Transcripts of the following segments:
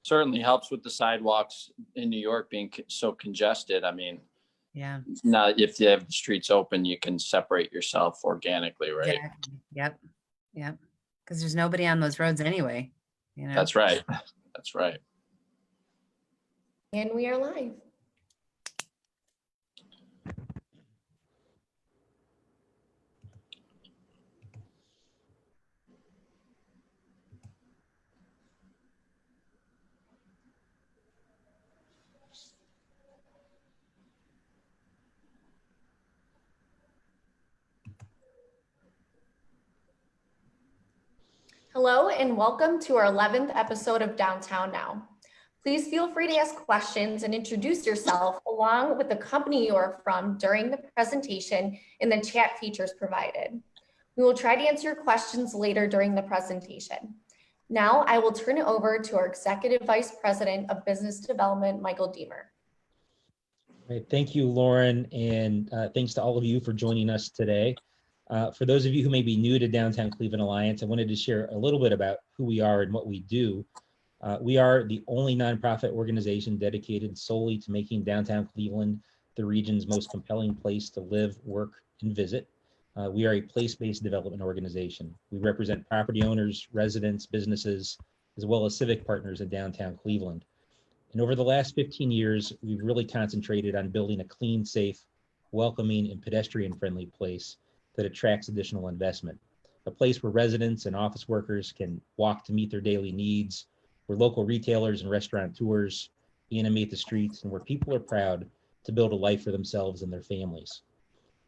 Certainly helps with the sidewalks in New York being so congested. I mean, Yeah. now if you have the streets open, you can separate yourself organically, right? Exactly. Yep. Yep. Because there's nobody on those roads anyway. You know. That's right. That's right. And we are live. Hello and welcome to our 11th episode of Downtown Now. Please feel free to ask questions and introduce yourself along with the company you are from during the presentation in the chat features provided. We will try to answer your questions later during the presentation. Now I will turn it over to our Executive Vice President of Business Development, Michael Diemer. Right. Thank you, Lauren, and thanks to all of you for joining us today. For those of you who may be new to Downtown Cleveland Alliance, I wanted to share a little bit about who we are and what we do. We are the only nonprofit organization dedicated solely to making downtown Cleveland the region's most compelling place to live, work, and visit. We are a place-based development organization. We represent property owners, residents, businesses, as well as civic partners in downtown Cleveland. And over the last 15 years, we've really concentrated on building a clean, safe, welcoming, and pedestrian-friendly place that attracts additional investment. A place where residents and office workers can walk to meet their daily needs, where local retailers and restaurateurs animate the streets, and where people are proud to build a life for themselves and their families.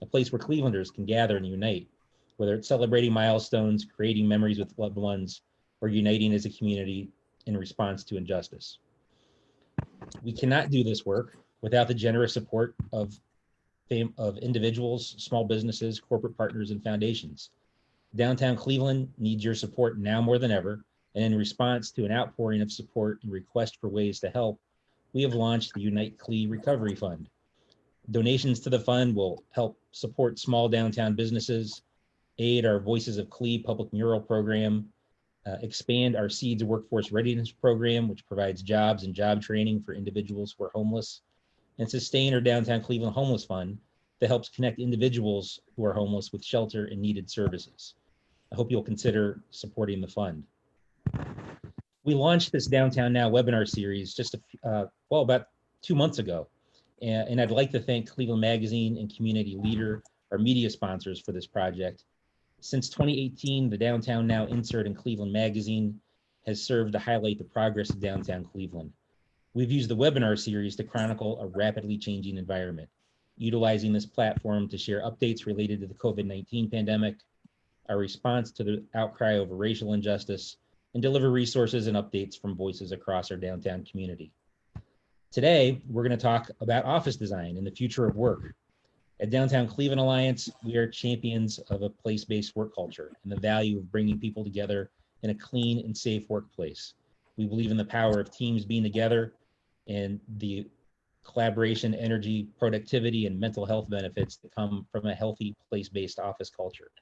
A place where Clevelanders can gather and unite, whether it's celebrating milestones, creating memories with loved ones, or uniting as a community in response to injustice. We cannot do this work without the generous support of individuals, small businesses, corporate partners, and foundations. Downtown Cleveland needs your support now more than ever, and in response to an outpouring of support and request for ways to help, we have launched the Unite CLE Recovery Fund. Donations to the fund will help support small downtown businesses, aid our Voices of CLE public mural program, expand our Seeds Workforce Readiness program, which provides jobs and job training for individuals who are homeless, and sustain our Downtown Cleveland Homeless Fund that helps connect individuals who are homeless with shelter and needed services. I hope you'll consider supporting the fund. We launched this Downtown Now webinar series just about 2 months ago. And I'd like to thank Cleveland Magazine and Community Leader, our media sponsors for this project. Since 2018, the Downtown Now insert in Cleveland Magazine has served to highlight the progress of downtown Cleveland. We've used the webinar series to chronicle a rapidly changing environment, utilizing this platform to share updates related to the COVID-19 pandemic, our response to the outcry over racial injustice, and deliver resources and updates from voices across our downtown community. Today, we're going to talk about office design and the future of work. At Downtown Cleveland Alliance, we are champions of a place-based work culture and the value of bringing people together in a clean and safe workplace. We believe in the power of teams being together and the collaboration, energy, productivity, and mental health benefits that come from a healthy place-based office culture.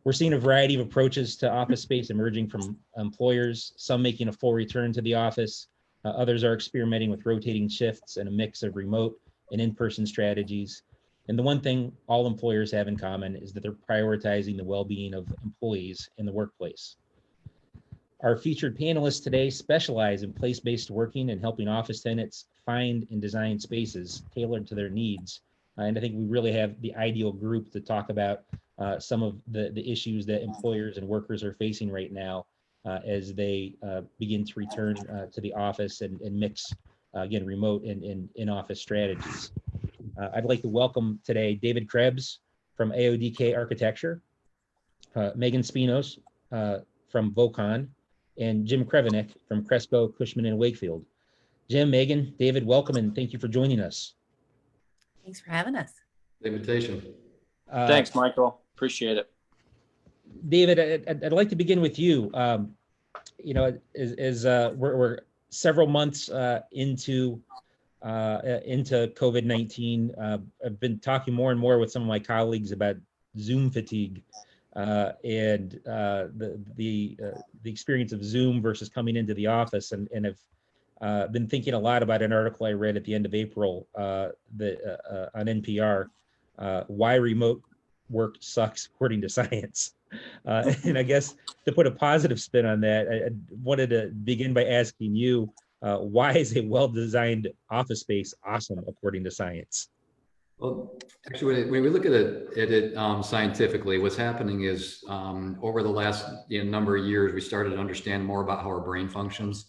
We're seeing a variety of approaches to office space emerging from employers, some making a full return to the office. Others are experimenting with rotating shifts and a mix of remote and in-person strategies. And the one thing all employers have in common is that they're prioritizing the well-being of employees in the workplace. Our featured panelists today specialize in place-based working and helping office tenants find and design spaces tailored to their needs. And I think we really have the ideal group to talk about some of the issues that employers and workers are facing right now as they begin to return to the office and mix, again, remote and in-office strategies. I'd like to welcome today David Krebs from AODK Architecture, Megan Spinos from Vocon, and Jim Krevenick from Crespo, Cushman, and Wakefield. Jim, Megan, David, welcome, and thank you for joining us. Thanks for having us. The invitation. Thanks, Michael. Appreciate it. David, I'd like to begin with you. You know, we're several months into COVID-19. I've been talking more and more with some of my colleagues about Zoom fatigue and the experience of Zoom versus coming into the office, and have been thinking a lot about an article I read at the end of April on NPR, Why Remote Work Sucks According to Science. And I guess to put a positive spin on that, I wanted to begin by asking you, why is a well-designed office space awesome according to science? Well, actually, when we look at it scientifically, what's happening is over the last number of years, we started to understand more about how our brain functions.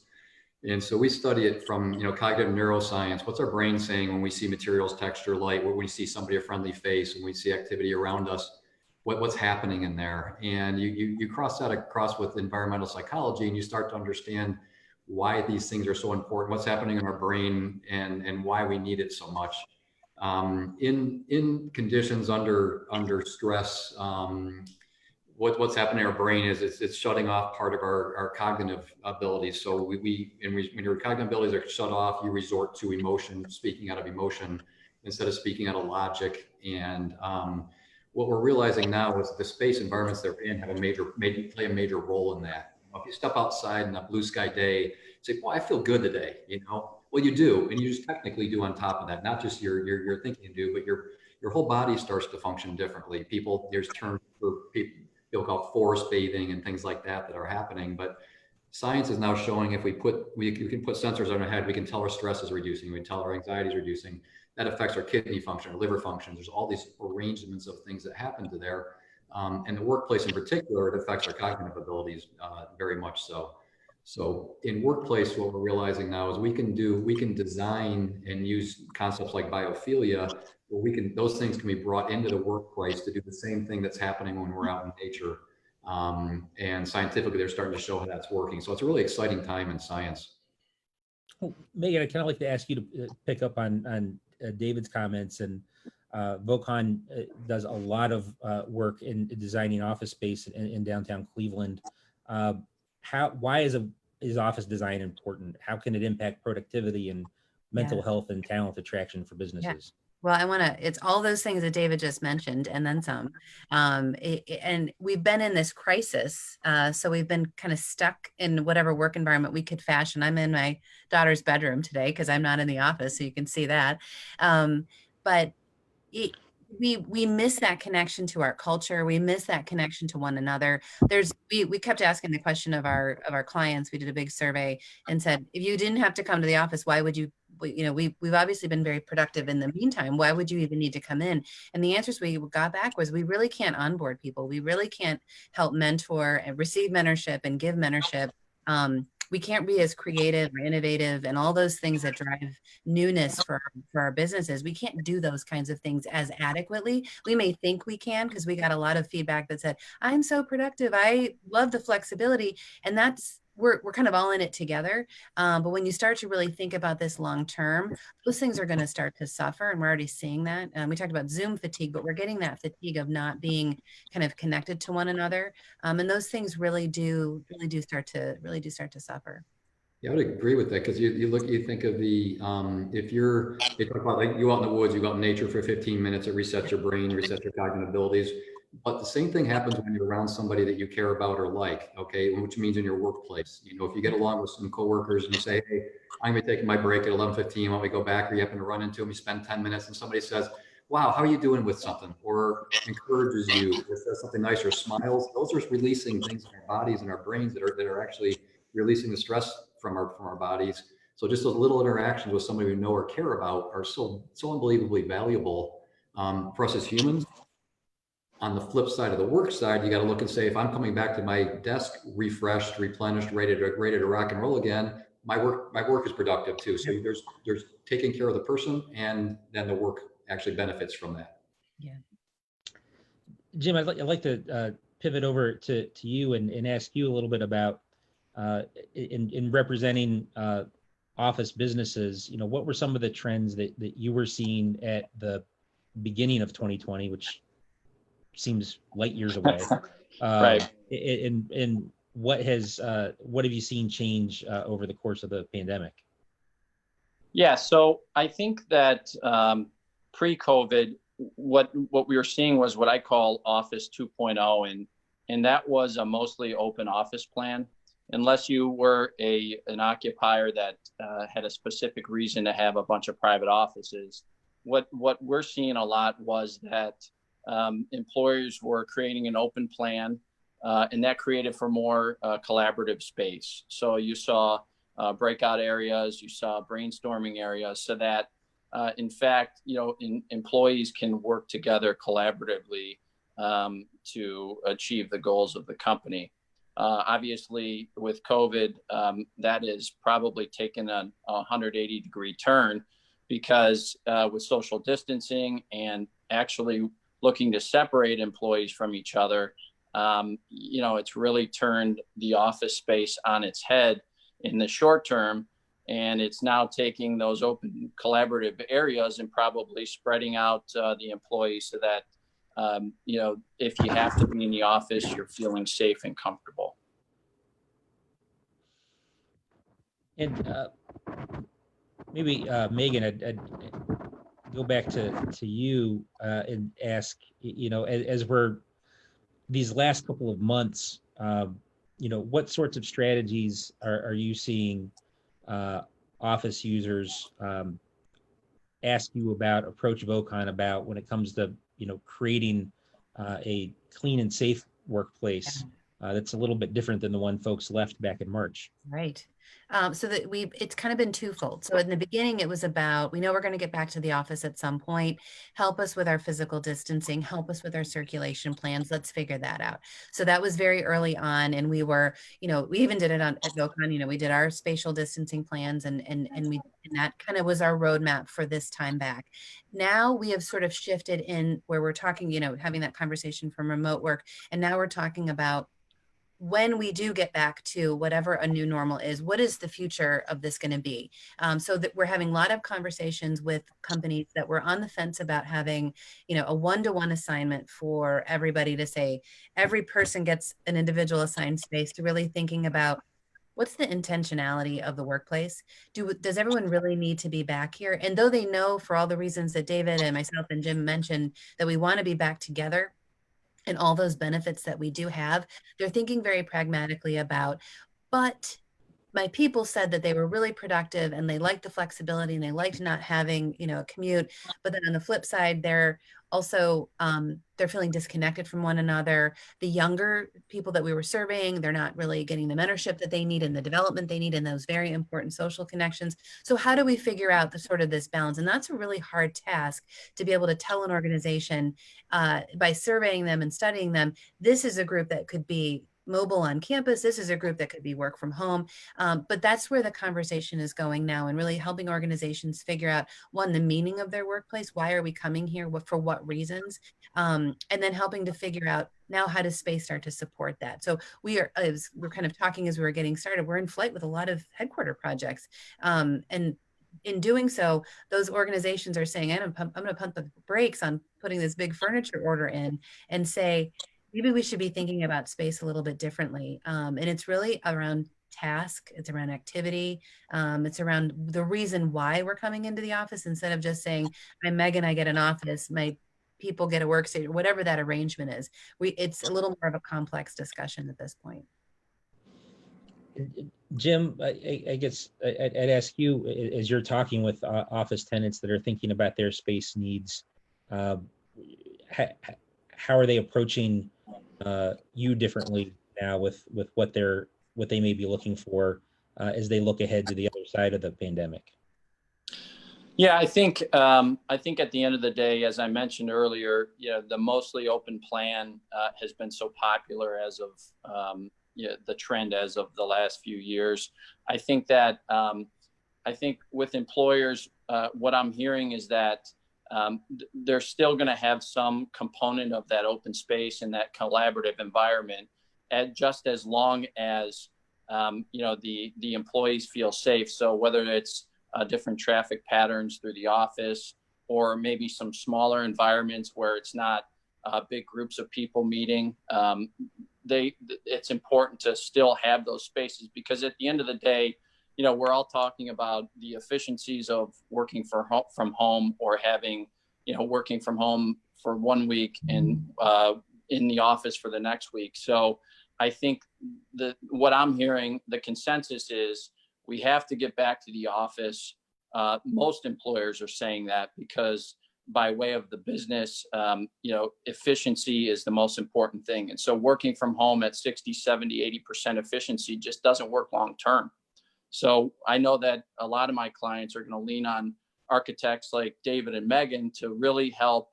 And so we study it from cognitive neuroscience. What's our brain saying when we see materials, texture, light, when we see somebody, a friendly face, when we see activity around us, what's happening in there? And you cross that across with environmental psychology, and you start to understand why these things are so important, what's happening in our brain, and why we need it so much. In conditions under stress, what's happening in our brain is it's shutting off part of our cognitive abilities. So when your cognitive abilities are shut off, you resort to emotion, speaking out of emotion instead of speaking out of logic. And what we're realizing now is the space environments they're in have play a major role in that. If you step outside in a blue sky day, say, "Well, I feel good today," Well, you do, and you just technically do on top of that, not just your thinking you do, but your whole body starts to function differently. There's terms for people call forest bathing and things like that are happening. But science is now showing if we can put sensors on our head, we can tell our stress is reducing, we can tell our anxiety is reducing. That affects our kidney function, our liver functions. There's all these arrangements of things that happen to there. And the workplace in particular, it affects our cognitive abilities very much so. So in workplace, what we're realizing now is we can design and use concepts like biophilia, where those things can be brought into the workplace to do the same thing that's happening when we're out in nature. And scientifically, they're starting to show how that's working. So it's a really exciting time in science. Well, Megan, I'd kind of like to ask you to pick up on David's comments. And Vocon does a lot of work in designing office space in downtown Cleveland. Why is office design important? How can it impact productivity and mental health and talent attraction for businesses? Well, it's all those things that David just mentioned and then some. And we've been in this crisis. So we've been kind of stuck in whatever work environment we could fashion. I'm in my daughter's bedroom today because I'm not in the office, so you can see that. But we miss that connection to our culture. We miss that connection to one another. We kept asking the question of our clients. We did a big survey and said, if you didn't have to come to the office, why would you? We've obviously been very productive in the meantime. Why would you even need to come in? And the answers we got back was we really can't onboard people. We really can't help mentor and receive mentorship and give mentorship. We can't be as creative or innovative and all those things that drive newness for our businesses. We can't do those kinds of things as adequately. We may think we can because we got a lot of feedback that said, I'm so productive. I love the flexibility. And we're kind of all in it together. But when you start to really think about this long term, those things are going to start to suffer. And we're already seeing that. We talked about Zoom fatigue, but we're getting that fatigue of not being kind of connected to one another. And those things really do start to suffer. Yeah, I would agree with that because you think of they talk about like you go out in the woods, you go out in nature for 15 minutes, it resets your brain, resets your cognitive abilities. But the same thing happens when you're around somebody that you care about or like, okay, which means in your workplace. If you get along with some coworkers and you say, hey, I'm gonna be taking my break at 11:15, why don't we go back? Or you happen to run into them, you spend 10 minutes and somebody says, wow, how are you doing with something? Or encourages you, or says something nice, or smiles. Those are releasing things in our bodies and our brains that are actually releasing the stress from our bodies. So just those little interactions with somebody we know or care about are so unbelievably valuable for us as humans. On the flip side of the work side, you got to look and say, if I'm coming back to my desk refreshed, replenished, ready to rock and roll again, my work is productive too. So there's taking care of the person, and then the work actually benefits from that. Yeah. Jim, I'd like to pivot over to you and ask you a little bit about in representing office businesses. What were some of the trends that you were seeing at the beginning of 2020, which seems light years away? Right. And what have you seen change over the course of the pandemic? Yeah, so I think that pre-COVID, what we were seeing was what I call Office 2.0, and that was a mostly open office plan. unless you were an occupier that had a specific reason to have a bunch of private offices. What we're seeing a lot was that employers were creating an open plan, and that created for more collaborative space. So you saw breakout areas, you saw brainstorming areas, so that in fact, employees can work together collaboratively to achieve the goals of the company. Obviously, with COVID, that is probably taken a 180-degree turn, because with social distancing and actually looking to separate employees from each other, it's really turned the office space on its head in the short term. And it's now taking those open collaborative areas and probably spreading out the employees so that, if you have to be in the office, you're feeling safe and comfortable. And maybe Megan, I'd go back to you and ask, as we're these last couple of months, what sorts of strategies are you seeing office users ask you about, approach VOCON about, when it comes to creating a clean and safe workplace that's a little bit different than the one folks left back in March? Right. So that it's kind of been twofold. So in the beginning, it was about, we know we're going to get back to the office at some point, help us with our physical distancing, help us with our circulation plans. Let's figure that out. So that was very early on. And we were, we even did it at VOCON, we did our spatial distancing plans and that kind of was our roadmap for this time back. Now we have sort of shifted in where we're talking, having that conversation from remote work. And now we're talking about, when we do get back to whatever a new normal is, what is the future of this going to be? So that we're having a lot of conversations with companies that were on the fence about having, a one-to-one assignment for everybody, to say every person gets an individual assigned space, to really thinking about what's the intentionality of the workplace? Does everyone really need to be back here? And though they know, for all the reasons that David and myself and Jim mentioned, that we want to be back together, and all those benefits that we do have, they're thinking very pragmatically about, but my people said that they were really productive and they liked the flexibility and they liked not having, a commute. But then on the flip side, they're also, they're feeling disconnected from one another. The younger people that we were surveying, they're not really getting the mentorship that they need and the development they need and those very important social connections. So how do we figure out the sort of this balance? And that's a really hard task, to be able to tell an organization by surveying them and studying them, this is a group that could be mobile on campus. This is a group that could be work from home. But that's where the conversation is going now, and really helping organizations figure out, one, the meaning of their workplace. Why are we coming here? For what reasons? And then helping to figure out now, how does space start to support that? So we're kind of talking as we were getting started, we're in flight with a lot of headquarter projects. And in doing so, those organizations are saying, I'm going to pump the brakes on putting this big furniture order in, and say, maybe we should be thinking about space a little bit differently. And it's really around task, it's around activity, it's around the reason why we're coming into the office, instead of just saying, I'm Megan, I get an office, my people get a workstation, whatever that arrangement is. It's a little more of a complex discussion at this point. Jim, I guess I'd ask you, as you're talking with office tenants that are thinking about their space needs, how are they approaching you differently now with what they may be looking for as they look ahead to the other side of the pandemic? Yeah, I think at the end of the day, as I mentioned earlier, the mostly open plan has been so popular as of the trend as of the last few years. I think that with employers, what I'm hearing is that they're still going to have some component of that open space and that collaborative environment, just as long as the employees feel safe. So whether it's different traffic patterns through the office, or maybe some smaller environments where it's not big groups of people meeting, it's important to still have those spaces, because at the end of the day, we're all talking about the efficiencies of working from home, or having, working from home for 1 week and in the office for the next week. So I think what I'm hearing, the consensus is we have to get back to the office. Most employers are saying that because by way of the business, efficiency is the most important thing. And so working from home at 60, 70, 80% efficiency just doesn't work long term. So I know that a lot of my clients are going to lean on architects like David and Megan to really help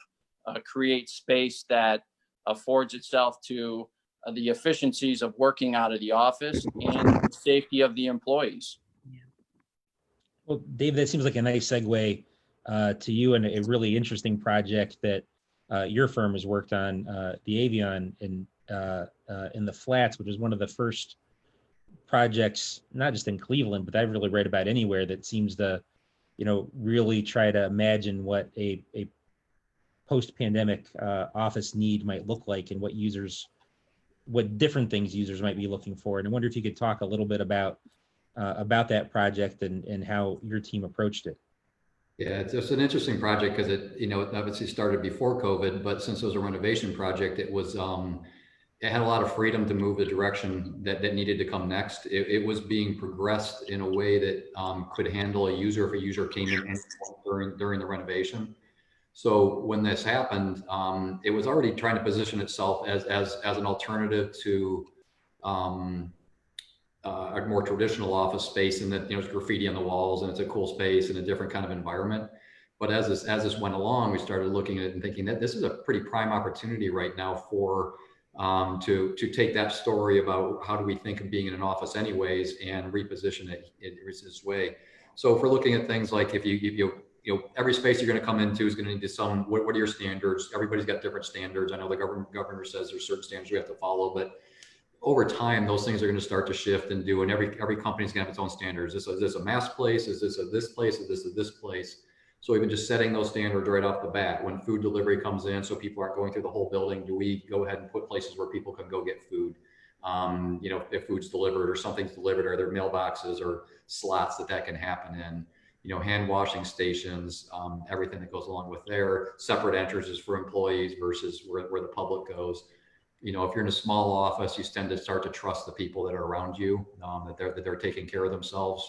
create space that affords itself to the efficiencies of working out of the office and the safety of the employees. Well, Dave, that seems like a nice segue to you and a really interesting project that your firm has worked on, the Avion in the Flats, which is one of the first projects, not just in Cleveland, but I've really read about anywhere that seems to, really try to imagine what a post-pandemic office need might look like and what different things users might be looking for. And I wonder if you could talk a little bit about that project and how your team approached it. Yeah, it's just an interesting project because it obviously started before COVID, but since it was a renovation project, it was it had a lot of freedom to move the direction that needed to come next. It was being progressed in a way that could handle a user if a user came in during the renovation. So when this happened, it was already trying to position itself as an alternative to a more traditional office space, and that there's graffiti on the walls and it's a cool space and a different kind of environment. But as this went along, we started looking at it and thinking that this is a pretty prime opportunity right now for to take that story about how do we think of being in an office anyways and reposition it in this way. So if we're looking at things like if you every space you're going to come into is going to need some, what are your standards? Everybody's got different standards. I know the governor says there's certain standards we have to follow, but over time, those things are going to start to shift and every company's going to have its own standards. Is this a mass place? Is this this place? Is this this place? So even just setting those standards right off the bat, when food delivery comes in, so people aren't going through the whole building, do we go ahead and put places where people can go get food? If food's delivered or something's delivered, are there mailboxes or slots that can happen in? Hand washing stations, everything that goes along with there, separate entrances for employees versus where the public goes. If you're in a small office, you tend to start to trust the people that are around you, that they're taking care of themselves.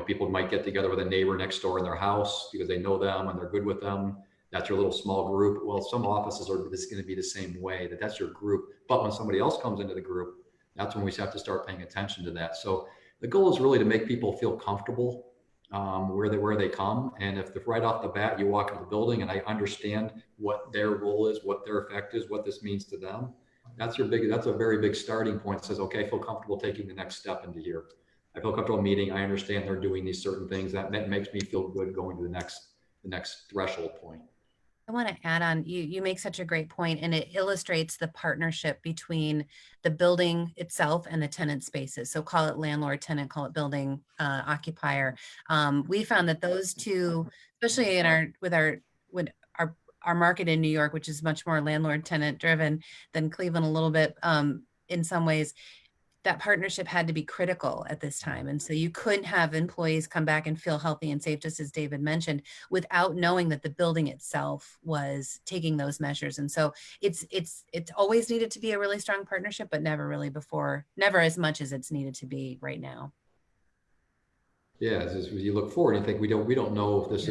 People might get together with a neighbor next door in their house because they know them and they're good with them. That's your little small group. Well, some offices are just going to be the same way, that's your group. But when somebody else comes into the group, that's when we have to start paying attention to that. So the goal is really to make people feel comfortable where they come. And if right off the bat, you walk into the building and I understand what their role is, what their effect is, what this means to them, that's a very big starting point. It says, okay, I feel comfortable taking the next step into here. I feel comfortable meeting. I understand they're doing these certain things. That makes me feel good going to the next threshold point. I want to add on, you make such a great point, and it illustrates the partnership between the building itself and the tenant spaces. So call it landlord, tenant, call it building occupier. We found that those two, especially with our market in New York, which is much more landlord tenant driven than Cleveland a little bit in some ways, that partnership had to be critical at this time. And so you couldn't have employees come back and feel healthy and safe, just as David mentioned, without knowing that the building itself was taking those measures. And so it's always needed to be a really strong partnership, but never as much as it's needed to be right now. Yeah, as you look forward, you think we don't know if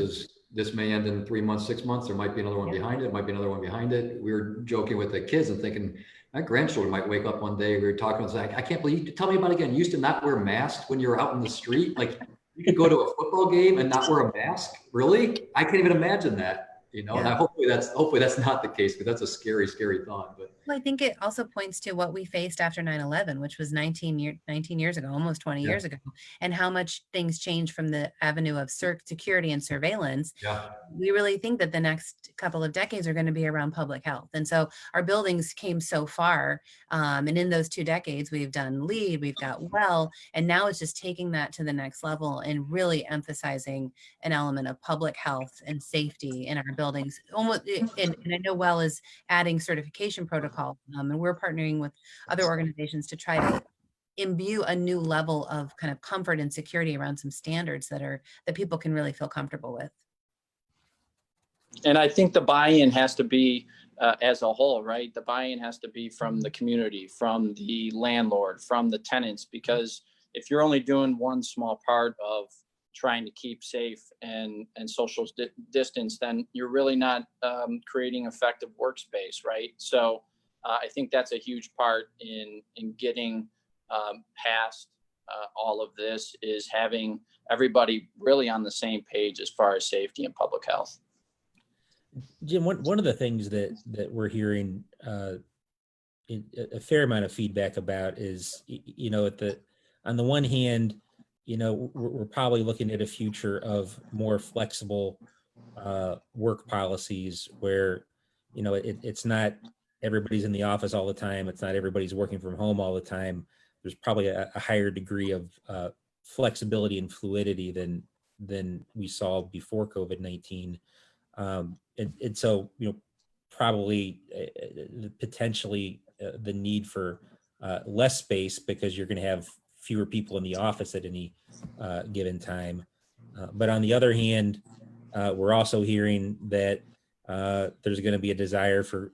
this may end in 3 months, 6 months. There might be another one behind it. Might be another one behind it. We were joking with the kids and thinking my grandchildren might wake up one day. We were talking and say, I can't believe you. Tell me about it again. You used to not wear masks when you were out in the street. Like you could go to a football game and not wear a mask. Really? I can't even imagine that. And hopefully that's not the case, because that's a scary, scary thought. But well, I think it also points to what we faced after 9/11, which was 19 years ago, almost 20 years ago, and how much things changed from the avenue of security and surveillance. Yeah. We really think that the next couple of decades are going to be around public health. And so our buildings came so far. And in those 2 decades, we've done LEED, we've got WELL, and now it's just taking that to the next level and really emphasizing an element of public health and safety in our buildings. And I know WELL is adding certification protocol, and we're partnering with other organizations to try to imbue a new level of kind of comfort and security around some standards that people can really feel comfortable with. And I think the buy-in has to be as a whole, right? The buy-in has to be from the community, from the landlord, from the tenants, because if you're only doing one small part of trying to keep safe and social distance, then you're really not creating effective workspace, right? So I think that's a huge part in getting past all of this, is having everybody really on the same page as far as safety and public health. Jim, one of the things that we're hearing a fair amount of feedback about is, on the one hand, we're probably looking at a future of more flexible work policies where, it's not everybody's in the office all the time. It's not everybody's working from home all the time. There's probably a higher degree of flexibility and fluidity than we saw before COVID-19. And so, probably potentially the need for less space because you're going to have fewer people in the office at any given time. But on the other hand, we're also hearing that there's going to be a desire for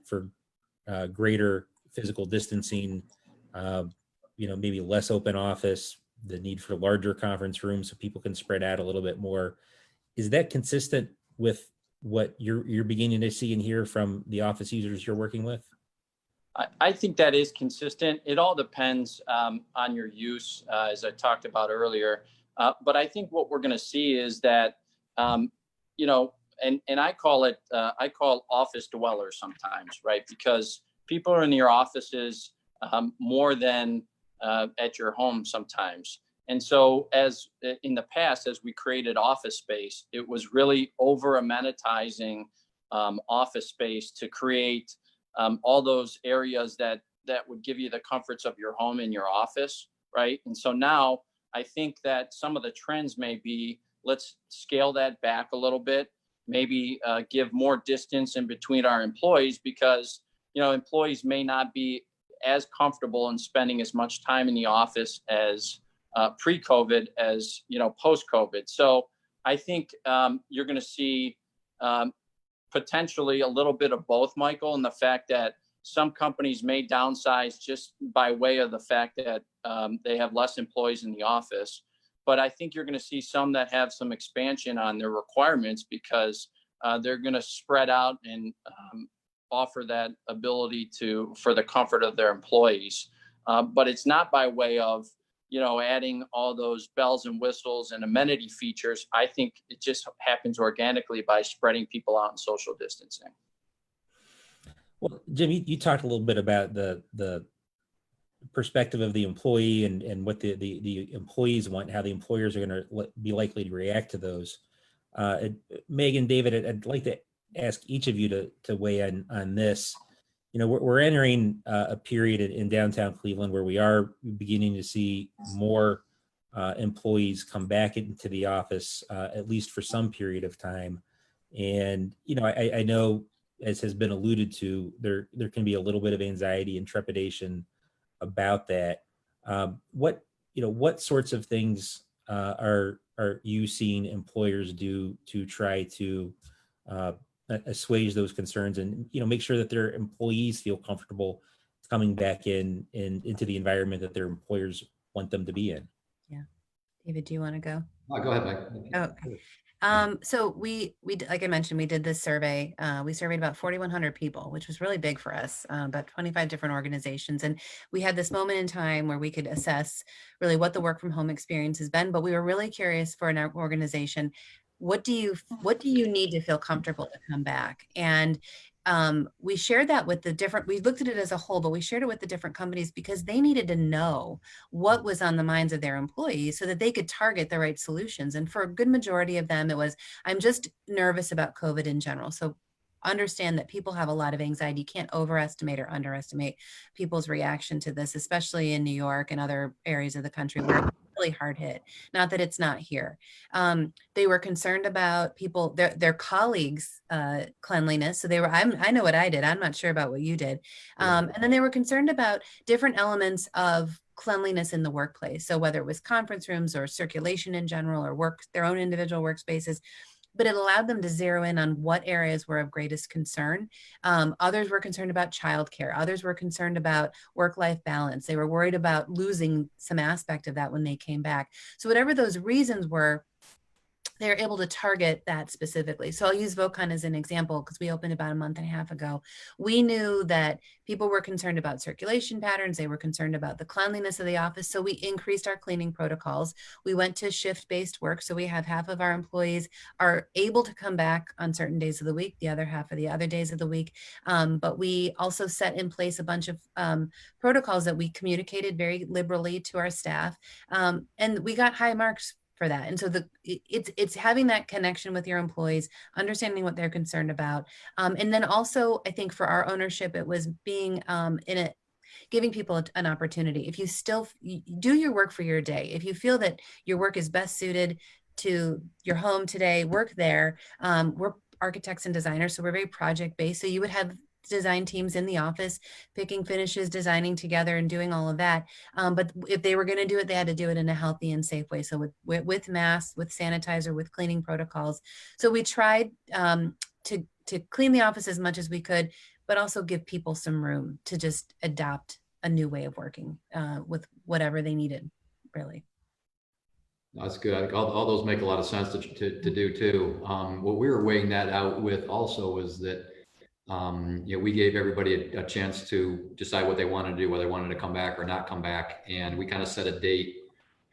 greater physical distancing, maybe less open office, the need for larger conference rooms so people can spread out a little bit more. Is that consistent with what you're beginning to see and hear from the office users you're working with? I think that is consistent. It all depends on your use, as I talked about earlier. But I think what we're going to see is that, and I call office dwellers sometimes, right? Because people are in your offices more than at your home sometimes. And so as in the past, as we created office space, it was really over amenitizing office space to create all those areas that would give you the comforts of your home in your office, right? And so now I think that some of the trends may be, let's scale that back a little bit, maybe give more distance in between our employees, because, employees may not be as comfortable in spending as much time in the office as pre-COVID as, post-COVID. So I think you're going to see potentially a little bit of both, Michael, and the fact that some companies may downsize just by way of the fact that they have less employees in the office. But I think you're going to see some that have some expansion on their requirements because they're going to spread out and offer that ability for the comfort of their employees. But it's not by way of, adding all those bells and whistles and amenity features. I think it just happens organically by spreading people out and social distancing. Well, Jim, you talked a little bit about the perspective of the employee and what the employees want, how the employers are going to be likely to react to those. Megan, David, I'd like to ask each of you to weigh in on this. We're entering a period in downtown Cleveland where we are beginning to see more employees come back into the office, at least for some period of time. And, I know, as has been alluded to, there can be a little bit of anxiety and trepidation about that. What sorts of things are you seeing employers do to try to assuage those concerns and make sure that their employees feel comfortable coming back into the environment that their employers want them to be in? Yeah. David, do you want to go? Go ahead, Mike. Okay. So we like I mentioned, we did this survey. We surveyed about 4,100 people, which was really big for us, about 25 different organizations. And we had this moment in time where we could assess really what the work from home experience has been. But we were really curious for an organization, what do you need to feel comfortable to come back? And we shared that with we looked at it as a whole, but we shared it with the different companies because they needed to know what was on the minds of their employees so that they could target the right solutions. And for a good majority of them, it was, I'm just nervous about COVID in general. So understand that people have a lot of anxiety. You can't overestimate or underestimate people's reaction to this, especially in New York and other areas of the country where it's really hard hit. Not that it's not here. They were concerned about their colleagues' cleanliness. So I know what I did. I'm not sure about what you did. And then they were concerned about different elements of cleanliness in the workplace. So whether it was conference rooms or circulation in general or their own individual workspaces, but it allowed them to zero in on what areas were of greatest concern. Others were concerned about childcare. Others were concerned about work-life balance. They were worried about losing some aspect of that when they came back. So whatever those reasons were, they're able to target that specifically. So I'll use VOCON as an example because we opened about a month and a half ago. We knew that people were concerned about circulation patterns. They were concerned about the cleanliness of the office. So we increased our cleaning protocols. We went to shift-based work. So we have half of our employees are able to come back on certain days of the week, the other half of the other days of the week. But we also set in place a bunch of protocols that we communicated very liberally to our staff. And we got high marks for that. And so it's having that connection with your employees, understanding what they're concerned about. And then also, I think for our ownership, it was being giving people an opportunity. If you still do your work for your day, if you feel that your work is best suited to your home today, work there. We're architects and designers, so we're very project-based. So you would have design teams in the office, picking finishes, designing together and doing all of that. But if they were going to do it, they had to do it in a healthy and safe way. So with masks, with sanitizer, with cleaning protocols. So we tried to clean the office as much as we could, but also give people some room to just adopt a new way of working with whatever they needed, really. That's good. I think all those make a lot of sense to do too. What we were weighing that out with also was that we gave everybody a chance to decide what they wanted to do, whether they wanted to come back or not come back. And we kind of set a date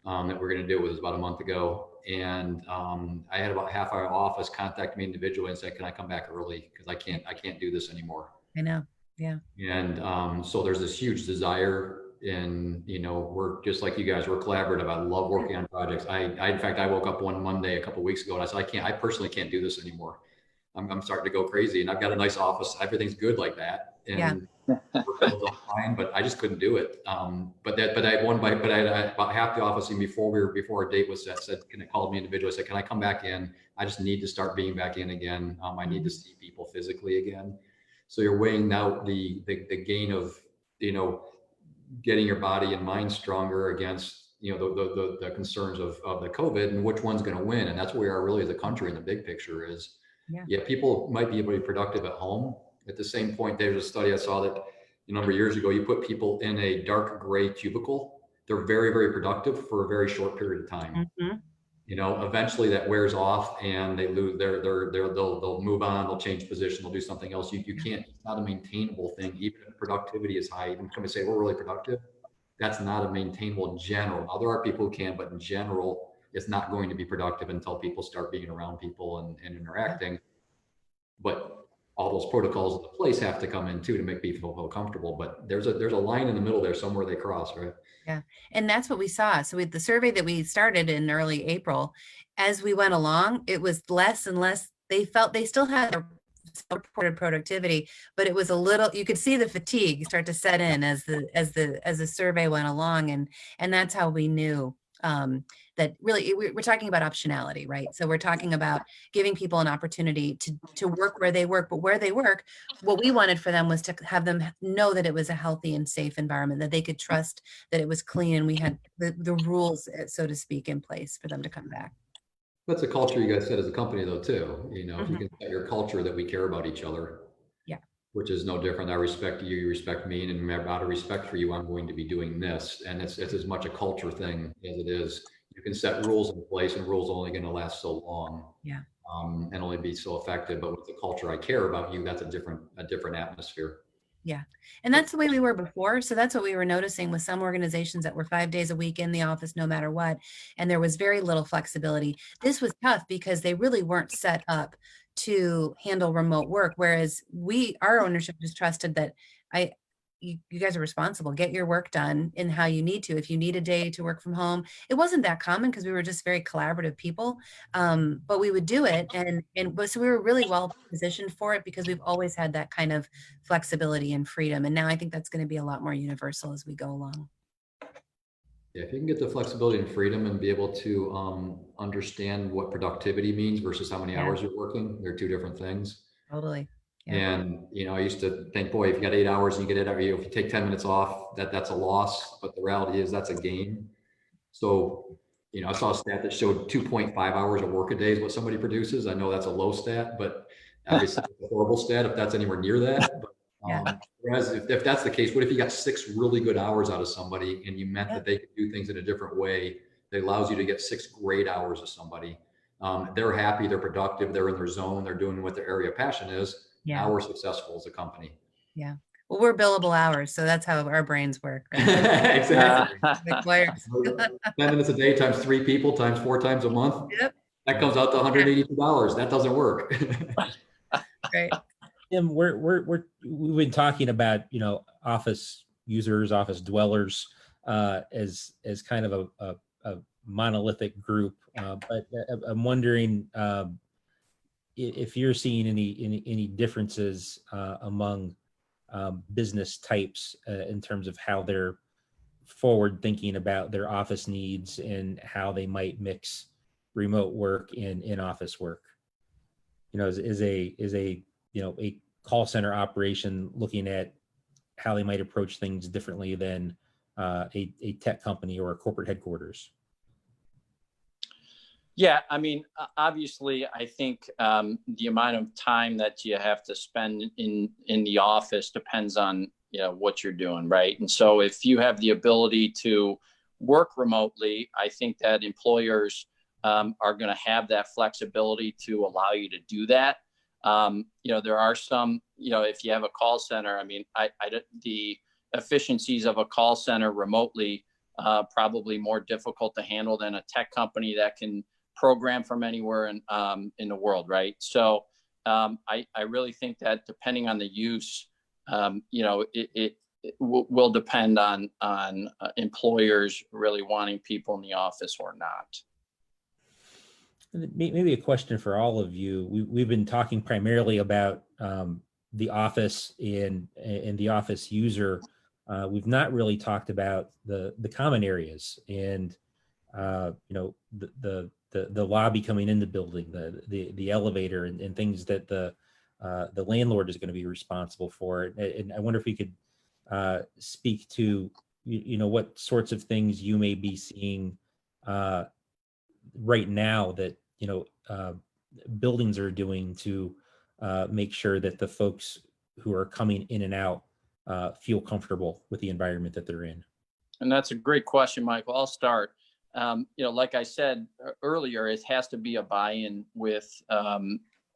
that we're going to do. It was about a month ago. And I had about half our office contact me individually and say, can I come back early? Because I can't do this anymore. I know. Yeah. And so there's this huge desire in, we're just like you guys, we're collaborative. I love working on projects. In fact, I woke up one Monday a couple of weeks ago and I said, I personally can't do this anymore. I'm starting to go crazy, and I've got a nice office. Everything's good like that, and we're fine. But I just couldn't do it. But I had about half the office, and before our date was set, said, "Can I call me individually?" I said, "Can I come back in? I just need to start being back in again. I need to see people physically again." So you're weighing out the gain of getting your body and mind stronger against the concerns of the COVID, and which one's going to win. And that's where we are really as a country in the big picture is. Yeah, people might be able to be productive at home. At the same point, there's a study I saw that a number of years ago, you put people in a dark gray cubicle, they're very, very productive for a very short period of time. Mm-hmm. Eventually that wears off and they lose they'll move on, they'll change position, they'll do something else. You can't, it's not a maintainable thing. Even if productivity is high, even come and say, we're really productive. That's not a maintainable in general. Now there are people who can, but in general, it's not going to be productive until people start being around people and interacting. But all those protocols in the place have to come in too to make people feel comfortable. But there's a line in the middle there somewhere they cross, right? Yeah, and that's what we saw. So with the survey that we started in early April, as we went along, it was less and less. They felt they still had a reported productivity, but it was a little, you could see the fatigue start to set in as the survey went along, and that's how we knew that really we're talking about optionality, right? So we're talking about giving people an opportunity to work where they work, but where they work, what we wanted for them was to have them know that it was a healthy and safe environment, that they could trust that it was clean, and we had the rules, so to speak, in place for them to come back. That's a culture you guys set as a company though, too. If you can set your culture that we care about each other, which is no different. I respect you, you respect me, and out of respect for you, I'm going to be doing this. And it's as much a culture thing as it is. You can set rules in place, and rules are only going to last so long. Yeah. And only be so effective. But with the culture, I care about you, that's a different atmosphere. Yeah. And that's the way we were before. So that's what we were noticing with some organizations that were 5 days a week in the office, no matter what. And there was very little flexibility. This was tough because they really weren't set up to handle remote work. Whereas our ownership just trusted that you guys are responsible, get your work done in how you need to. If you need a day to work from home, it wasn't that common because we were just very collaborative people, but we would do it. So we were really well positioned for it because we've always had that kind of flexibility and freedom. And now I think that's going to be a lot more universal as we go along. Yeah, if you can get the flexibility and freedom and be able to understand what productivity means versus how many hours you're working, they're two different things. Totally. Yeah. And, I used to think, boy, if you got 8 hours and you get it every, if you take 10 minutes off, that's a loss. But the reality is that's a gain. So I saw a stat that showed 2.5 hours of work a day is what somebody produces. I know that's a low stat, but obviously it's a horrible stat if that's anywhere near that. But, Yeah. whereas if that's the case, what if you got 6 really good hours out of somebody and you meant that they could do things in a different way that allows you to get 6 great hours of somebody? They're happy, they're productive, they're in their zone, they're doing what their area of passion is. Yeah. Now we're successful as a company. Yeah. Well, we're billable hours, so that's how our brains work, right? Exactly. Like lawyers. 10 minutes a day times 3 people times 4 times a month. Yep. That comes out to $182. That doesn't work. Right. Tim, we've been talking about, office users, office dwellers, as kind of a monolithic group. But I'm wondering if you're seeing any differences among business types in terms of how they're forward thinking about their office needs and how they might mix remote work and in-office work. Is a call center operation looking at how they might approach things differently than a tech company or a corporate headquarters? Yeah, I mean, obviously, I think the amount of time that you have to spend in the office depends on what you're doing, right? And so, if you have the ability to work remotely, I think that employers are going to have that flexibility to allow you to do that. There are some, if you have a call center, I mean, the efficiencies of a call center remotely probably more difficult to handle than a tech company that can program from anywhere in the world, right? So I really think that depending on the use, it will depend on employers really wanting people in the office or not. Maybe a question for all of you. We've been talking primarily about the office and the office user. We've not really talked about the common areas and the lobby coming in the building, the elevator, and things that the landlord is going to be responsible for. And I wonder if we could speak to what sorts of things you may be seeing right now that buildings are doing to make sure that the folks who are coming in and out feel comfortable with the environment that they're in. And that's a great question, Michael. I'll start. Like I said earlier, it has to be a buy-in with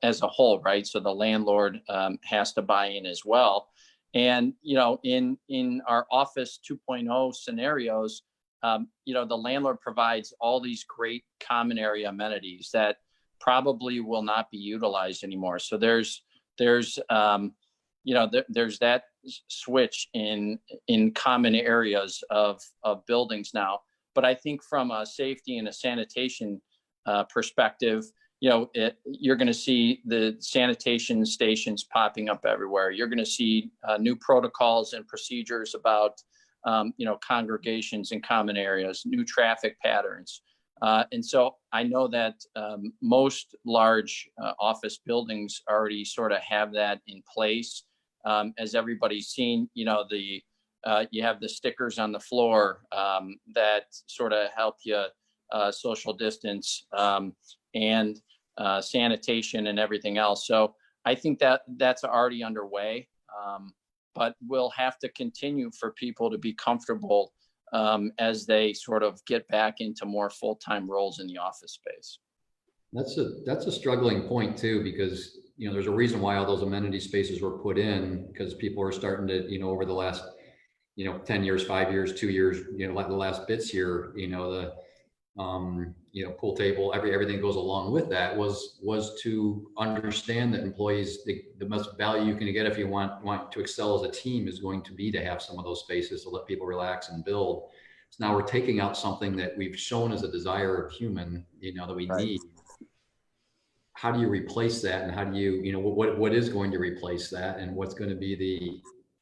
as a whole, right? So the landlord has to buy in as well. And in our Office 2.0 scenarios, the landlord provides all these great common area amenities that probably will not be utilized anymore. So there's that switch in common areas of buildings now. But I think from a safety and a sanitation perspective, you're going to see the sanitation stations popping up everywhere. You're going to see new protocols and procedures about, congregations in common areas, new traffic patterns. And so I know that most large office buildings already sort of have that in place. As everybody's seen, you have the stickers on the floor that sort of help you social distance and sanitation and everything else. So I think that that's already underway, but we'll have to continue for people to be comfortable as they sort of get back into more full-time roles in the office space. That's a struggling point too, because there's a reason why all those amenity spaces were put in, because people are starting to over the last 10 years, 5 years, 2 years, like the last bits here, the pool table, everything goes along with that was to understand that employees, the most value you can get if you want to excel as a team is going to be to have some of those spaces to let people relax and build. So now we're taking out something that we've shown as a desire of human, that we need. How do you replace that? And how do you, what is going to replace that? And what's going to be the,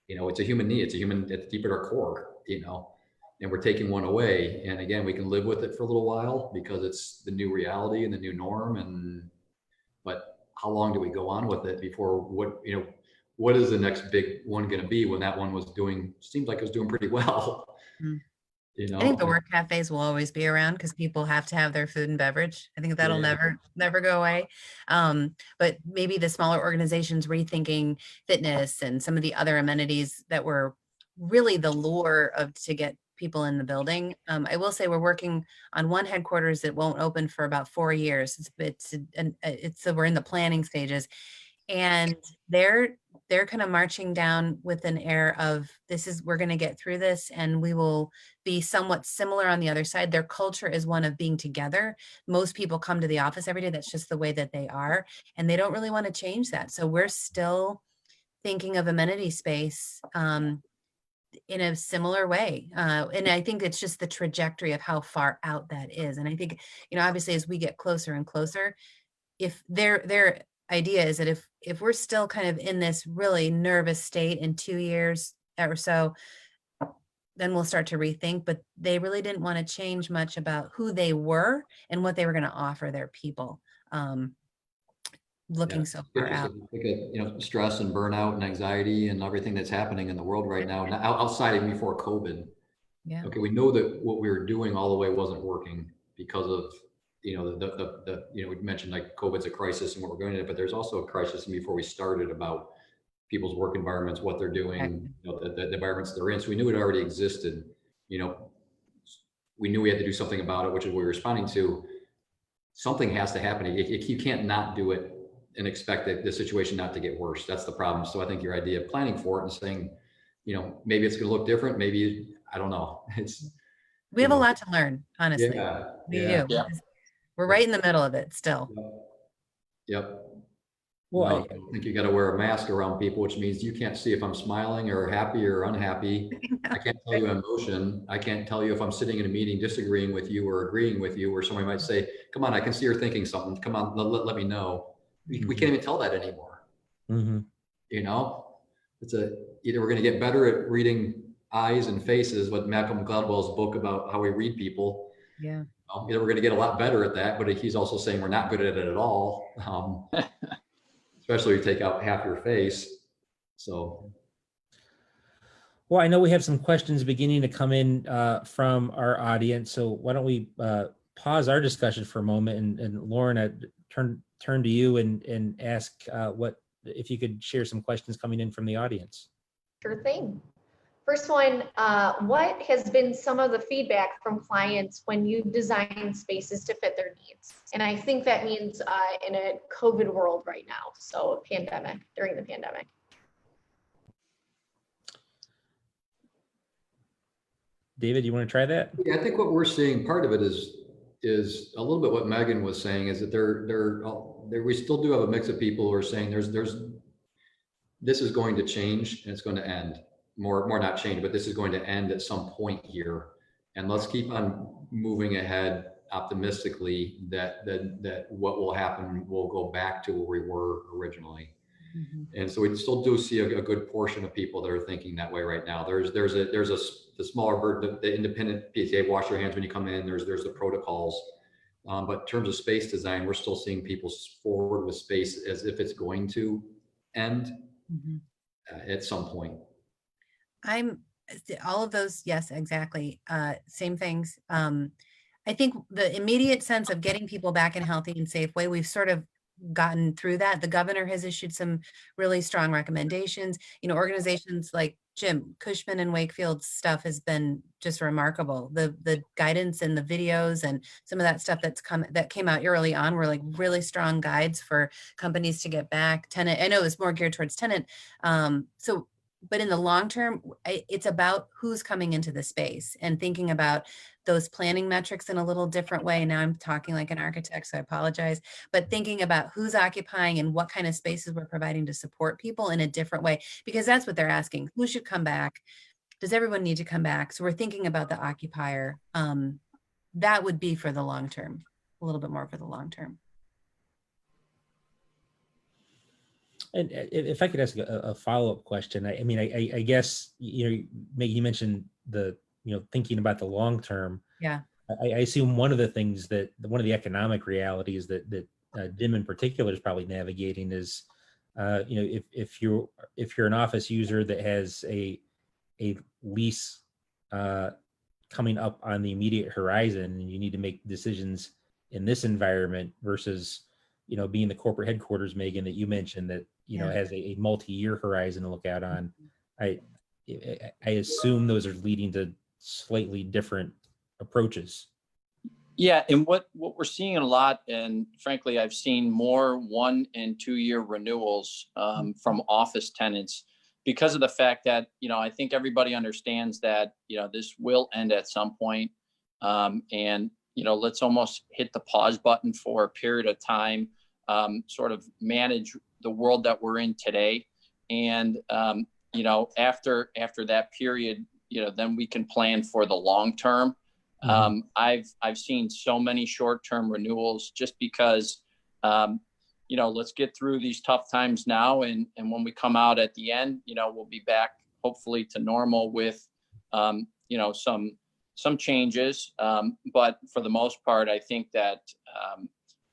it's a human need. It's deep at our core, and we're taking one away. And again, we can live with it for a little while because it's the new reality and the new norm. But how long do we go on with it before what is the next big one going to be when that one seemed like it was doing pretty well? You I think the know, work cafes will always be around because people have to have their food and beverage. I think that'll yeah, never go away. But maybe the smaller organizations rethinking fitness and some of the other amenities that were really the lure of to get people in the building. I will say we're working on one headquarters that won't open for about 4 years. We're in the planning stages, and they're kind of marching down with an air of we're going to get through this and we will be somewhat similar on the other side. Their culture is one of being together. Most people come to the office every day. That's just the way that they are. And they don't really want to change that. So we're still thinking of amenity space in a similar way. And I think it's just the trajectory of how far out that is. And I think, obviously as we get closer and closer, if their idea is that if we're still kind of in this really nervous state in 2 years or so, then we'll start to rethink. But they really didn't want to change much about who they were and what they were going to offer their people, looking so far just out. look at, stress and burnout and anxiety and everything that's happening in the world right now, outside and before COVID. Yeah. Okay, we know that what we were doing all the way wasn't working because of, we mentioned like COVID's a crisis and what we're going to, but there's also a crisis before we started about people's work environments, what they're doing, the environments they're in. So we knew it already existed. We knew we had to do something about it, which is what we're responding to. Something has to happen. You can't not do it and expect the situation not to get worse. That's the problem. So I think your idea of planning for it and saying, maybe it's going to look different. Maybe, I don't know. We have a lot to learn, honestly. We do. Yeah. We're right in the middle of it still. Yep. Well, I think you got to wear a mask around people, which means you can't see if I'm smiling or happy or unhappy. I can't tell you emotion. I can't tell you if I'm sitting in a meeting disagreeing with you or agreeing with you, or somebody might say, come on, I can see you're thinking something. Come on, let me know. We can't even tell that anymore. Mm-hmm. It's either we're going to get better at reading eyes and faces, what Malcolm Gladwell's book about how we read people. Yeah. Either we're going to get a lot better at that, but he's also saying we're not good at it at all. Especially if you take out half your face. So. Well, I know we have some questions beginning to come in from our audience. So why don't we pause our discussion for a moment, and Lauren, I turn to you and ask if you could share some questions coming in from the audience. Sure thing. First one, what has been some of the feedback from clients when you design spaces to fit their needs? And I think that means in a COVID world right now, so during the pandemic. David, you want to try that? Yeah, I think what we're seeing, part of it is a little bit what Megan was saying, is that we still do have a mix of people who are saying this is going to change and it's going to end. More not change, but this is going to end at some point here. And let's keep on moving ahead optimistically that what will happen will go back to where we were originally. Mm-hmm. And so we still do see a good portion of people that are thinking that way right now. There's the smaller bird, the independent PTA, wash your hands when you come in. There's the protocols. But in terms of space design, we're still seeing people forward with space as if it's going to end at some point. All of those, yes, exactly. Same things. I think the immediate sense of getting people back in a healthy and safe way, we've sort of gotten through that. The governor has issued some really strong recommendations. Organizations like Jim Cushman and Wakefield's stuff has been just remarkable. The guidance and the videos and some of that stuff that came out early on were like really strong guides for companies to get back. Tenant, I know it's more geared towards tenant. But in the long term, it's about who's coming into the space and thinking about those planning metrics in a little different way. Now I'm talking like an architect, so I apologize, but thinking about who's occupying and what kind of spaces we're providing to support people in a different way, because that's what they're asking. Who should come back? Does everyone need to come back? So we're thinking about the occupier. That would be for the long term, a little bit more for the long term. And if I could ask a follow-up question, I guess, you mentioned thinking about the long term. Yeah. I assume one of the economic realities that Dim in particular is probably navigating is, if you're an office user that has a lease coming up on the immediate horizon, and you need to make decisions in this environment versus, being the corporate headquarters, Megan, that you mentioned that, has a multi-year horizon to look out on. I assume those are leading to slightly different approaches. Yeah, and what we're seeing a lot, and frankly, I've seen more 1 and 2 year renewals from office tenants because of the fact that, I think everybody understands that, this will end at some point. And, let's almost hit the pause button for a period of time, sort of manage the world that we're in today. And, after that period, then we can plan for the long term. I've seen so many short-term renewals just because, let's get through these tough times now. And when we come out at the end, we'll be back hopefully to normal with, some changes. But for the most part, I think that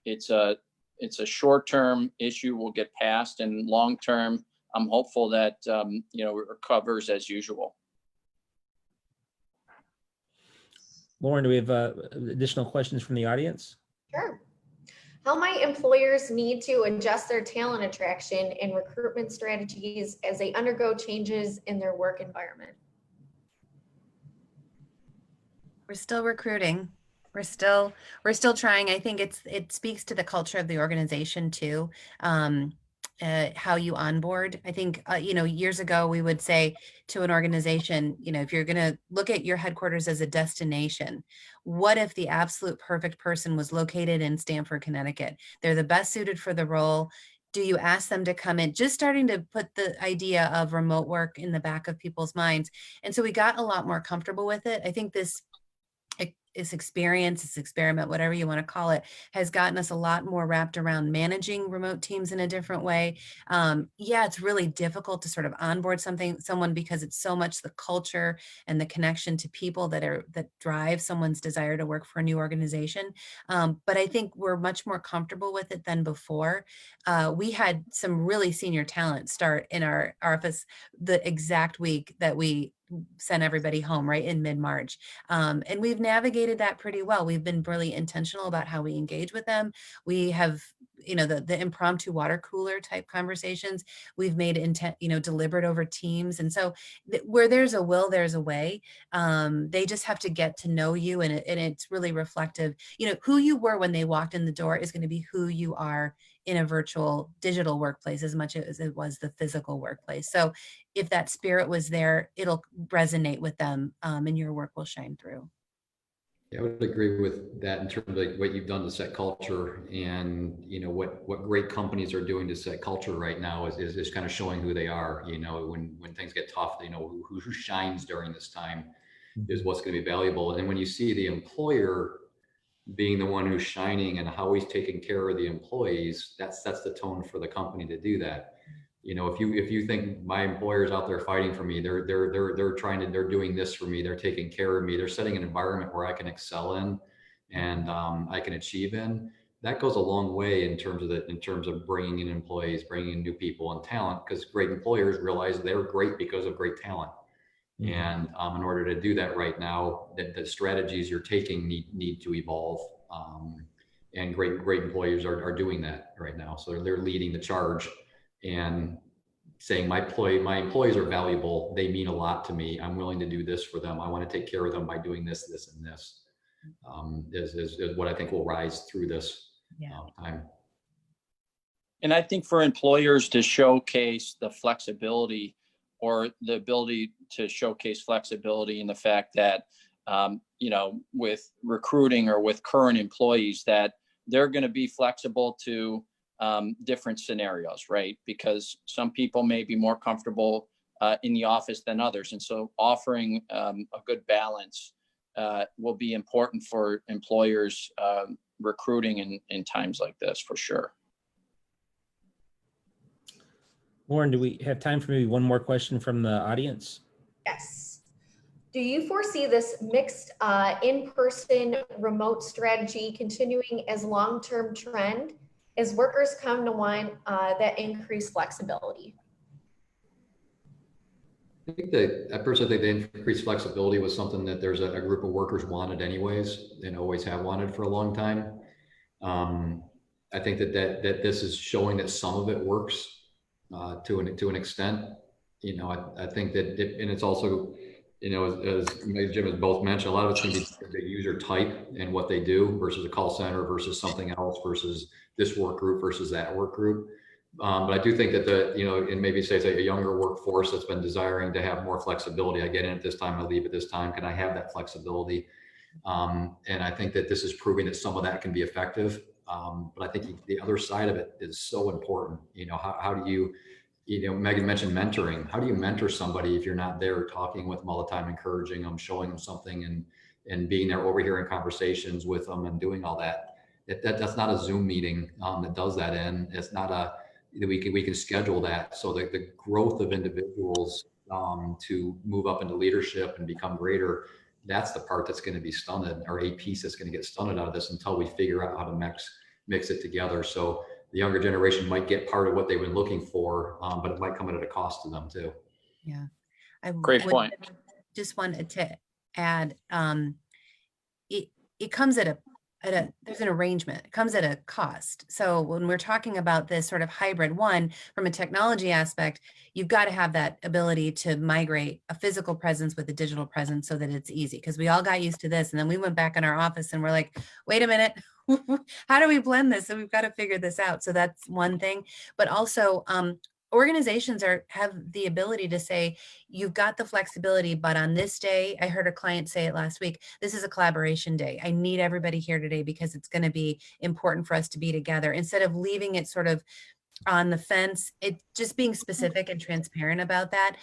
it's a short-term issue will get past, and long-term, I'm hopeful that, it recovers as usual. Lauren, do we have additional questions from the audience? Sure. How might employers need to adjust their talent attraction and recruitment strategies as they undergo changes in their work environment? We're still recruiting. We're still trying. I think it speaks to the culture of the organization too. How you onboard. I think, years ago we would say to an organization, if you're going to look at your headquarters as a destination, what if the absolute perfect person was located in Stamford, Connecticut? They're the best suited for the role. Do you ask them to come in? Just starting to put the idea of remote work in the back of people's minds. And so we got a lot more comfortable with it. I think this experience, this experiment, whatever you want to call it, has gotten us a lot more wrapped around managing remote teams in a different way. It's really difficult to sort of onboard someone because it's so much the culture and the connection to people that drive someone's desire to work for a new organization. But I think we're much more comfortable with it than before. We had some really senior talent start in our office the exact week that we sent everybody home, right in mid-March. And we've navigated that pretty well. We've been really intentional about how we engage with them. We have, the impromptu water cooler type conversations. We've made deliberate over teams. And so where there's a will, there's a way. They just have to get to know you, and it's really reflective. Who you were when they walked in the door is going to be who you are in a virtual digital workplace as much as it was the physical workplace. So if that spirit was there, it'll resonate with them, and your work will shine through. Yeah, I would agree with that in terms of what you've done to set culture, and what great companies are doing to set culture right now is kind of showing who they are. When things get tough, who shines during this time is what's going to be valuable. And when you see the employer being the one who's shining and how he's taking care of the employees, that sets the tone for the company to do that. If you think my employer's out there fighting for me, they're doing this for me, they're taking care of me, they're setting an environment where I can excel in and I can achieve in, that goes a long way in terms of bringing in employees, bringing in new people and talent, because great employers realize they're great because of great talent. And in order to do that right now, the strategies you're taking need to evolve. And great employers are doing that right now. So they're leading the charge and saying my employees are valuable. They mean a lot to me. I'm willing to do this for them. I want to take care of them by doing this, this, and this. Is what I think will rise through this time. And I think for employers to showcase the flexibility, or the ability to showcase flexibility in the fact that, with recruiting or with current employees, that they're going to be flexible to different scenarios, right? Because some people may be more comfortable in the office than others. And so offering a good balance will be important for employers recruiting in times like this, for sure. Lauren, do we have time for maybe one more question from the audience? Yes. Do you foresee this mixed in-person remote strategy continuing as long-term trend as workers come to want that increased flexibility? think that I personally think the increased flexibility was something that there's a group of workers wanted anyways, and always have wanted for a long time. I think that this is showing that some of it works to an extent. You know, I think that and it's also, you know, as Jim has both mentioned, a lot of it's going to be the user type and what they do versus a call center versus something else versus this work group versus that work group. But I do think that you know, and maybe say it's a younger workforce that's been desiring to have more flexibility. I get in at this time, I leave at this time. Can I have that flexibility? And I think that this is proving that some of that can be effective. But I think the other side of it is so important. You know, how do you, you know, Megan mentioned mentoring. How do you mentor somebody if you're not there talking with them all the time, encouraging them, showing them something, and being there, overhearing conversations with them and doing all that? That's not a Zoom meeting that does that. And it's not we can schedule that so that the growth of individuals to move up into leadership and become greater, that's the part that's going to be stunted, or a piece that's going to get stunted out of this until we figure out how to mix it together. So the younger generation might get part of what they've been looking for, but it might come at a cost to them too. Yeah. I Great point. just wanted to add, it comes at a there's an arrangement. It comes at a cost. So when we're talking about this sort of hybrid one, from a technology aspect, you've got to have that ability to migrate a physical presence with a digital presence so that it's easy, because we all got used to this. And then we went back in our office and we're like, wait a minute, how do we blend this? So we've got to figure this out. So that's one thing. But also, organizations have the ability to say, you've got the flexibility, but on this day, I heard a client say it last week, this is a collaboration day. I need everybody here today because it's going to be important for us to be together. Instead of leaving it sort of on the fence, it just being specific and transparent about that.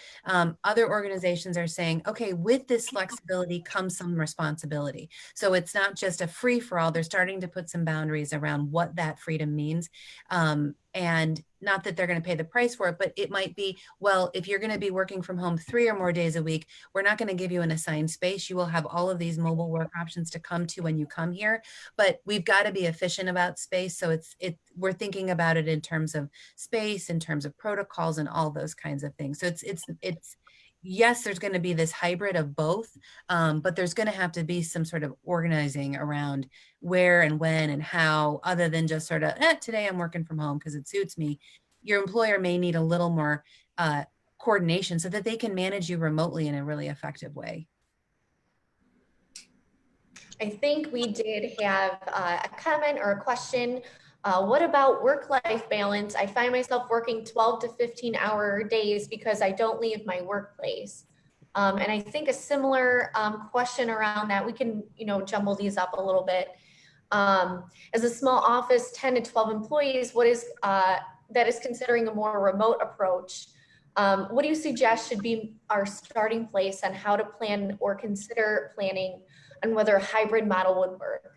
Other organizations are saying, okay, with this flexibility comes some responsibility. So it's not just a free for all. They're starting to put some boundaries around what that freedom means. And not that they're going to pay the price for it, but it might be, well, if you're going to be working from home 3 or more days a week, we're not going to give you an assigned space. You will have all of these mobile work options to come to when you come here, but we've got to be efficient about space. So we're thinking about it in terms of space, in terms of protocols and all those kinds of things. So it's yes, there's going to be this hybrid of both, but there's going to have to be some sort of organizing around where and when and how, other than just sort of, today I'm working from home because it suits me. Your employer may need a little more coordination so that they can manage you remotely in a really effective way. I think we did have a comment or a question. What about work-life balance? I find myself working 12 to 15-hour days because I don't leave my workplace. And I think a similar question around that, we can, jumble these up a little bit. As a small office, 10 to 12 employees, what is that is considering a more remote approach? What do you suggest should be our starting place on how to plan or consider planning on whether a hybrid model would work?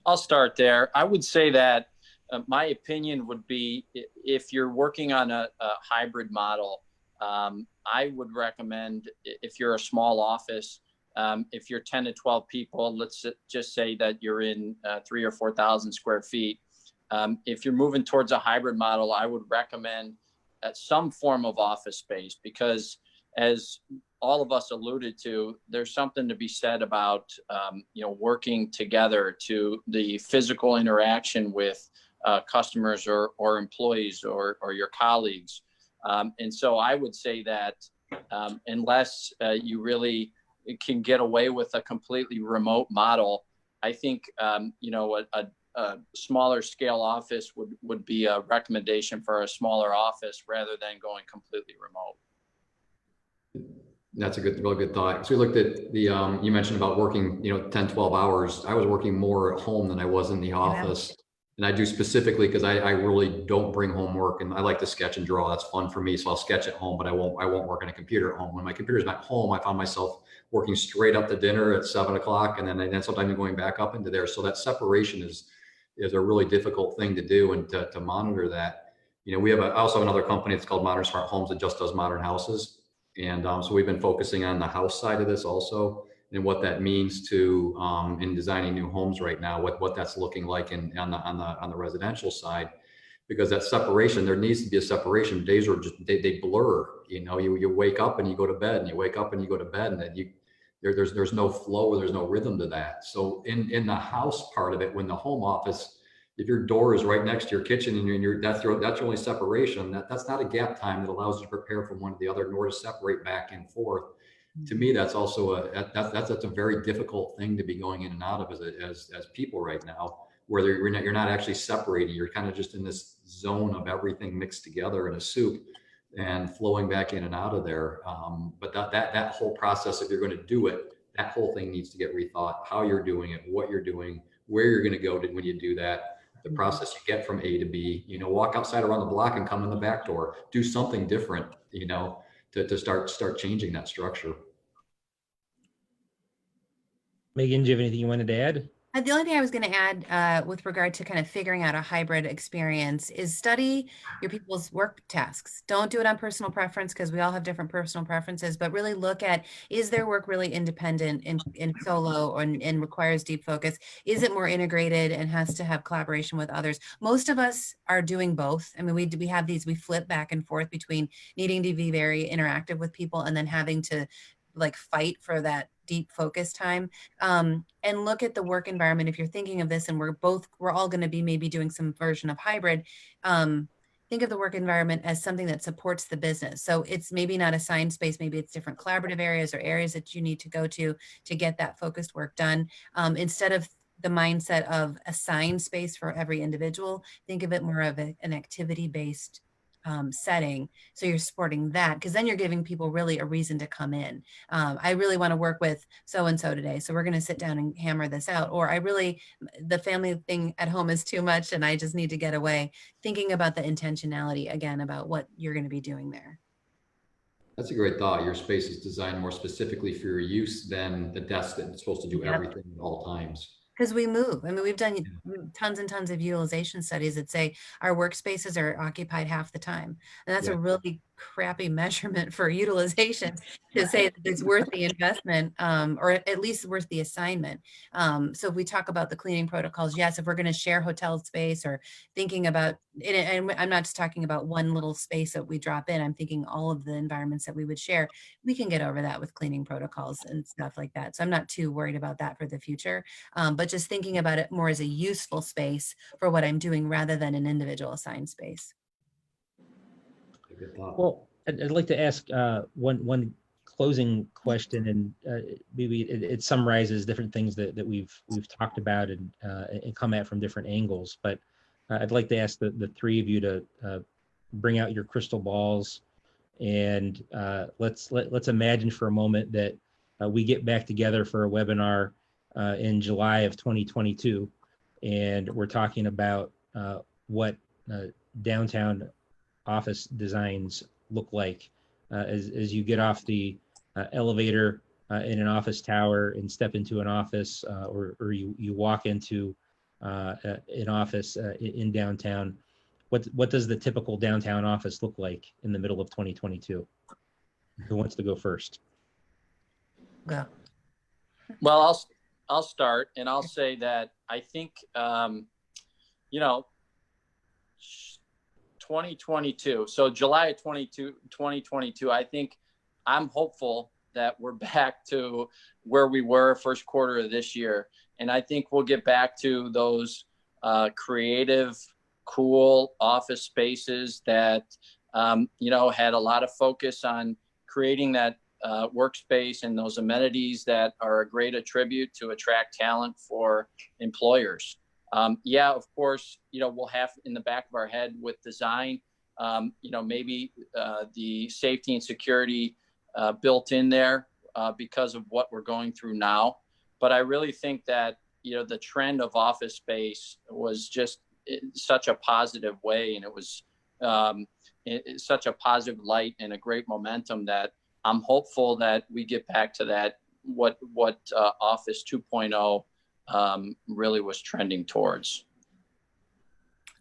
I'll start there. I would say that my opinion would be, if you're working on a hybrid model, I would recommend, if you're a small office, if you're 10 to 12 people, let's just say that you're in 3,000 or 4,000 square feet. If you're moving towards a hybrid model, I would recommend some form of office space, because as all of us alluded to, there's something to be said about, working together, to the physical interaction with customers or employees or your colleagues. And so I would say that unless you really can get away with a completely remote model, I think, a smaller scale office would be a recommendation for a smaller office rather than going completely remote. That's a really good thought. So we looked at the, you mentioned about working, 10, 12 hours. I was working more at home than I was in the office. And I do specifically because I really don't bring home work, and I like to sketch and draw. That's fun for me. So I'll sketch at home, but I won't work on a computer at home. When my computer's not home, I found myself working straight up to dinner at 7 o'clock. And then sometimes going back up into there. So that separation is a really difficult thing to do, and to monitor that. We have I also have another company. It's called Modern Smart Homes that just does modern houses. And so we've been focusing on the house side of this also, and what that means to in designing new homes right now, what that's looking like on the residential side. because that separation, there needs to be a separation. Days are just, they blur, you wake up and you go to bed, and you wake up and you go to bed, and then there's no flow, or there's no rhythm to that. So in the house part of it, when the home office, if your door is right next to your kitchen and that's your only separation, that's not a gap time that allows you to prepare from one to the other, nor to separate back and forth. To me, that's also that's a very difficult thing to be going in and out of as people right now, where you're not actually separating. You're kind of just in this zone of everything mixed together in a soup and flowing back in and out of there. But that whole process, if you're going to do it, that whole thing needs to get rethought, how you're doing it, what you're doing, where you're going to go when you do that, the process you get from A to B, walk outside around the block and come in the back door, do something different, to start changing that structure. Megan, do you have anything you wanted to add? The only thing I was going to add with regard to kind of figuring out a hybrid experience is study your people's work tasks. Don't do it on personal preference, because we all have different personal preferences, but really look at, is their work really independent in solo and requires deep focus? Is it more integrated and has to have collaboration with others? Most of us are doing both. I mean, we have these, we flip back and forth between needing to be very interactive with people and then having to like fight for that deep focus time. And look at the work environment. If you're thinking of this, and we're all going to be maybe doing some version of hybrid, think of the work environment as something that supports the business. So it's maybe not assigned space, maybe it's different collaborative areas or areas that you need to go to get that focused work done. Instead of the mindset of assigned space for every individual, think of it more of an activity-based setting. So you're supporting that, because then you're giving people really a reason to come in. I really want to work with so-and-so today, so we're going to sit down and hammer this out. Or the family thing at home is too much and I just need to get away. Thinking about the intentionality again about what you're going to be doing there. That's a great thought. Your space is designed more specifically for your use than the desk that's supposed to do everything at all times. Because we move. I mean, we've done tons and tons of utilization studies that say our workspaces are occupied half the time. And that's a really crappy measurement for utilization to say that it's worth the investment, or at least worth the assignment. So if we talk about the cleaning protocols, yes, if we're going to share hotel space or thinking about, and I'm not just talking about one little space that we drop in, I'm thinking all of the environments that we would share, we can get over that with cleaning protocols and stuff like that. So I'm not too worried about that for the future. But just thinking about it more as a useful space for what I'm doing rather than an individual assigned space. Well, I'd like to ask one closing question, and maybe it summarizes different things that we've talked about and come at from different angles. But I'd like to ask the three of you to bring out your crystal balls, and let's imagine for a moment that we get back together for a webinar in July of 2022, and we're talking about what downtown office designs look like as you get off the elevator in an office tower and step into an office, or you walk into an office in downtown. What does the typical downtown office look like in the middle of 2022? Who wants to go first? Go. Well, I'll start, and I'll say that I think 2022. So July of 2022, I think I'm hopeful that we're back to where we were first quarter of this year. And I think we'll get back to those creative, cool office spaces that, had a lot of focus on creating that workspace and those amenities that are a great attribute to attract talent for employers. Of course, we'll have in the back of our head with design, maybe the safety and security built in there because of what we're going through now. But I really think that, the trend of office space was just such a positive way. And it was such a positive light and a great momentum that I'm hopeful that we get back to that, what Office 2.0 really was trending towards.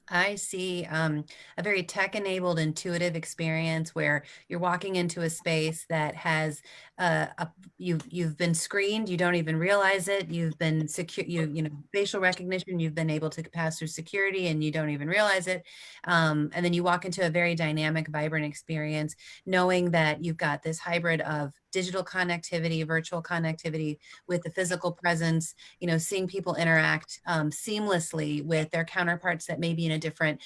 I see a very tech-enabled, intuitive experience where you're walking into a space that has you've been screened, you don't even realize it. You've been secure, you know, facial recognition. You've been able to pass through security, and you don't even realize it. And then you walk into a very dynamic, vibrant experience, knowing that you've got this hybrid of digital connectivity, virtual connectivity with the physical presence, you know, seeing people interact seamlessly with their counterparts that may be in a different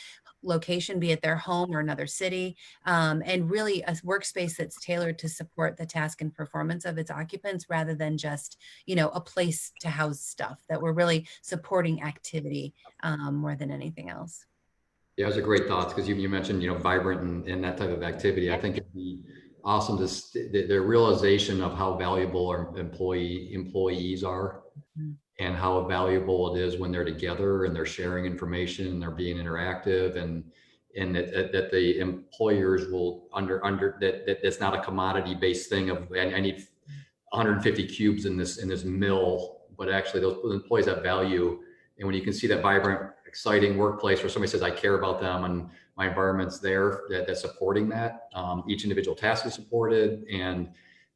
location, be it their home or another city, and really a workspace that's tailored to support the task and performance of its occupants rather than just, you know, a place to house stuff, that we're really supporting activity more than anything else. Yeah, those are great thoughts, because you mentioned, you know, vibrant and that type of activity. I think it'd be awesome to the realization of how valuable our employees are, and how valuable it is when they're together and they're sharing information and they're being interactive, and that the employers will that that's not a commodity based thing of I need 150 cubes in this mill, but actually those employees have value. And when you can see that vibrant, exciting workplace where somebody says, I care about them and my environment's there, that's supporting that. Each individual task is supported, and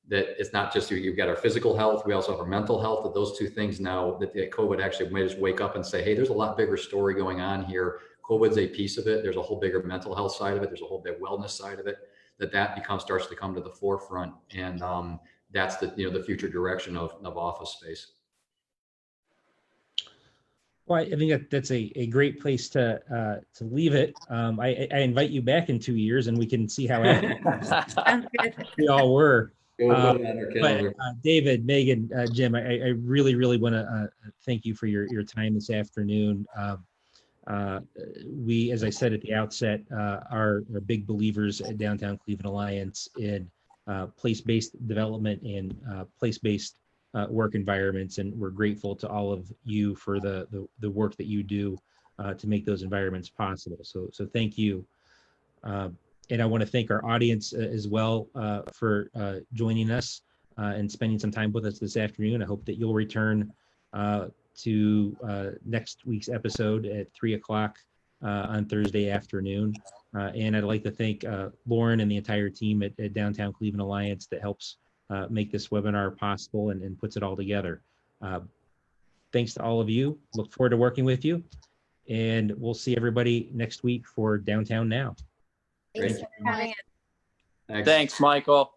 that it's not just you've got our physical health, we also have our mental health, that those two things now that the COVID actually made us wake up and say, hey, there's a lot bigger story going on here. COVID's a piece of it. There's a whole bigger mental health side of it. There's a whole big wellness side of it, that starts to come to the forefront. And that's the future direction of office space. Well, I think that's a great place to leave it. I invite you back in 2 years and we can see how active we all were. But David, Megan, Jim, I really, really want to thank you for your time this afternoon. We, as I said at the outset, are big believers at Downtown Cleveland Alliance in place-based development and place-based work environments, and we're grateful to all of you for the work that you do to make those environments possible. So thank you. And I want to thank our audience as well for joining us and spending some time with us this afternoon. I hope that you'll return to next week's episode at 3 o'clock on Thursday afternoon. And I'd like to thank Lauren and the entire team at Downtown Cleveland Alliance that helps make this webinar possible and puts it all together. Thanks to all of you. Look forward to working with you. And we'll see everybody next week for Downtown Now. Thanks for having us. Thanks, Michael.